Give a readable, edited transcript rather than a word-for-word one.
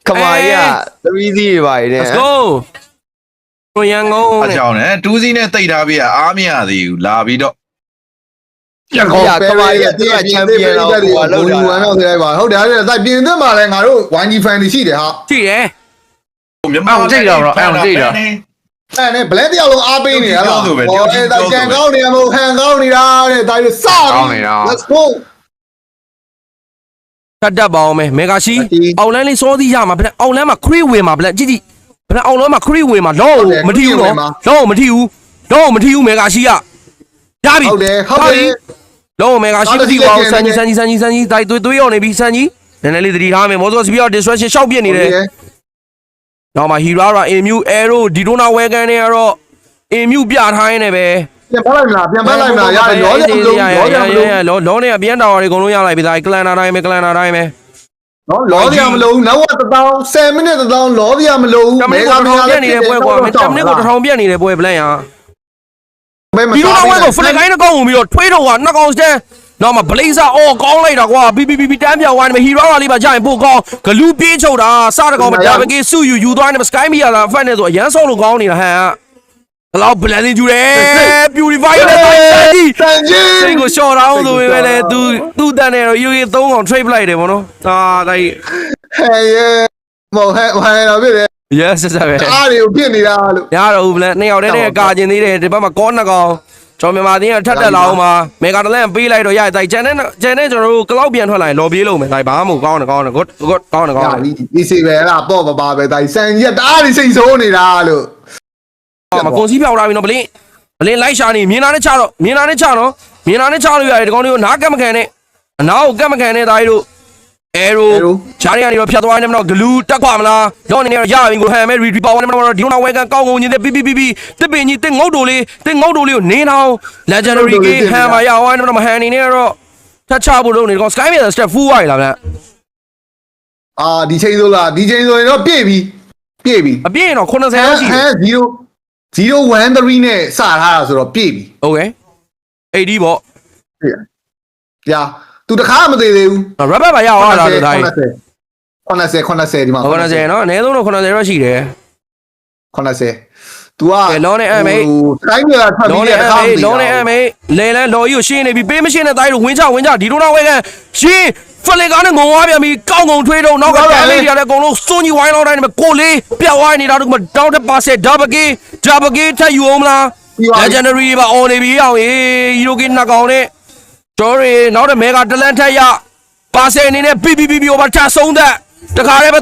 come on yeah 3-0ပါနေ Let's go ကိုရန်ကုန် အကြောင်းနဲ့2စီးနဲ့တိတ်ထားပြီးအားမရသေးဘူးလာပြီးတော့ ရကော come on yeah သူကချန်ပီယံတော့ဟိုလောက်တာ 1တော့ဆိုလိုက်ပါဟုတ်တယ်အဲ့ဒါပြင်သစ်မှာလည်းငါတို့ 1G fan တွေရှိတယ်ဟာ ကြည့်တယ် မြန်မာအဲ့နဲ့ black တယောက်လုံးအားပေးနေရလားအဲ့ဒါကြံကောင်းနေရမို့ဟန်ကောင်းနေတာတဲ့ဒါကြီးစပြီ let's go တတ်ပါအောင်မယ်မေဂါရှိအောင်လန်းလေးစောသီးရမှာဗျအောင်လန်းမှာခရီးဝင်မှာဗျကြည့်ကြည့်ဗျအောင်လန်းမှာခရီးဝင်မှာလောမထီဘူးနော်လောမထီဘူးမေဂါရှိရရပြီ ဟုတ်တယ်လောမေဂါရှိမထီပါဘူးစန်ကြီးတိုက်သွေးရောက်နေပြီစန်ကြီးနည်းနည်းလေးသတိထားမယ်မော်စောစပီယာ distraction ရှောက်ပြစ်နေတယ်နောက်မှာဟီရာအင်မြူအဲရိုဒီတိုနာဝဲကန်နေကတော့အင်မြူပြထားရင်းနဲ့ပဲပြန်ပတ်လိုက်မလားရတယ်လောနေမလို့လောနေပြန်တော်ရီအကုန်လုံးရလိုက်ပြီဒါကလန်နာတိုင်းပဲနော်လောရမလို့နောက်က10မိနစ်1000လောရမလို့မေဂါထောင်ပြနေတဲ့ပွဲကွာ10မိနစ်ကို1000ပြနေတဲ့ပွဲပလန်ရဒီလိုဝဲကိုဖလက်ကိုင်းကောင်းဝင်ပြီးတော့ထွေးတော့ကနှစ်ကောင်စတဲ့နောက်မှာဘလိဇာအော်ကောင်းလိုက်တာကွာဘီတန်းပြောင်းသွားတယ်ဟီရာလေးပါကြာရင်ပို့ကောင်းဂလူးပြေးချုပ်တာစတကောင်မဒါဘကေစုယူသွားတယ်စကိုင်းမီယာလာဖတ်နေဆိုအရန်ဆော့လို့ကောင်းနေတာဟန်ဘလောက်ဘလန်နေကျူတယ် beautify နဲ့စံကြီးစိတ်ကိုရှော့တောင်းဆိုပေမဲ့လည်းသူတန်နေတော့ယူရီ3ကောင် trade လိုက်တယ်ဗောနော်ဒါတိုက် ဟဲ့မော်ဟဲ့တော့ဖြစ်တယ် yes ဆက်ပဲအားတွေကိုဖြစ်နေတာလို့ရတော့ဘူးဘလန်နှစ်ယောက်တည်းနဲ့ကာကျင်သေးတယ်ဒီဘက်မှာကောနှစ်ကောင်ကျွန်တော်မြန်မာတင်းကထက်တက်လာအောင်မှာမေဂါတလန်ပေးလိုက်တော့ရတိုက်ကျန်တဲ့ကျွန်တော်တို့ကလောက်ပြန်ထွက်လာရင်လော်ပြေးလို့မယ်တိုက်ဘာမှမကောင်းတယ် good ကောင်းတယ်ဒီစီပဲအဲ့ဒါပေါ့ပါပဲတိုက်စံကြီးတအားဒီစိတ်ဆိုးနေတာလို့မကွန်စီးပြောက်လာပြီနော်ဘလင်းလိုက်ရှာနေမြင်လာနဲ့ချတော့လို့ရတယ်ဒီကောင်တွေကိုနားကက်မခံနဲ့အနားကိုကက်မခံနဲ့သားကြီးတို့အဲရိုချားရနေတော့ဖြတ်သွားနေမှာတော့ဂလူးတက်ခွာမလားရောနေနေတော့ရပြီကိုဟန်မဲရီပါဝါနေမှာတော့ဒီလိုနာဝဲကန်ကောင်းကုန်နေတဲ့ပြီးတစ်ပင်ကြီးတစ်ငုတ်တိုလေးကိုနေထောင် legendary ကဟန်မှာရအောင်တော့မဟန်နေနဲ့တော့ထတ်ချဖို့လုပ်နေတော့ sky meter step full ရလားဗျဒီချိန်ဆိုရင်တော့ပြည့်ပြီအပြည့်ရင်တော့80လောက်ရှိတယ်013နဲ့စထားတာဆိုတော့ပြည့်ပြီ okay 80ပေါ့ပြသူတခါမသေးသေးဘူး rubber ပါရအောင်လားလို့ဒါ80ဒီမှာ80နော်အနည်းဆုံးတော့80တော့ရှိတယ်80 तू ကလောနဲ့အမေတိုင်းကထွက်ပြီးတဲ့အခါလောနဲ့အမေလဲလော်ကြီးကိုရှင်းနေပြီပေးမရှင်းတဲ့တိုင်းတို့ဝင်ချဒီလိုတော့ဝဲကန်ရှင်းဖလင်ကားနဲ့ငုံသွားပြန်ပြီကောင်းကုန်ထွေးတော့နောက်ကတန်လေးတွေကလည်းအကုန်လုံးစွန့်ကြီးဝိုင်းလောက်တိုင်းမှာကိုလေးပြောက်ဝိုင်းနေတာတို့ကတောင်းတဲ့ပါဆက်ဒါဘကေထက်ယူအောင်မလား legendary ပါ on နေပြီအောင်ဟီရိုကီနှစ်ကောင်နဲ့တော်ရီနောက်တဲ့မဲကတလန်ထက်ရပါဆက်အနေနဲ့ပြီး over ချဆုံးတဲ့တခါတည်းပဲ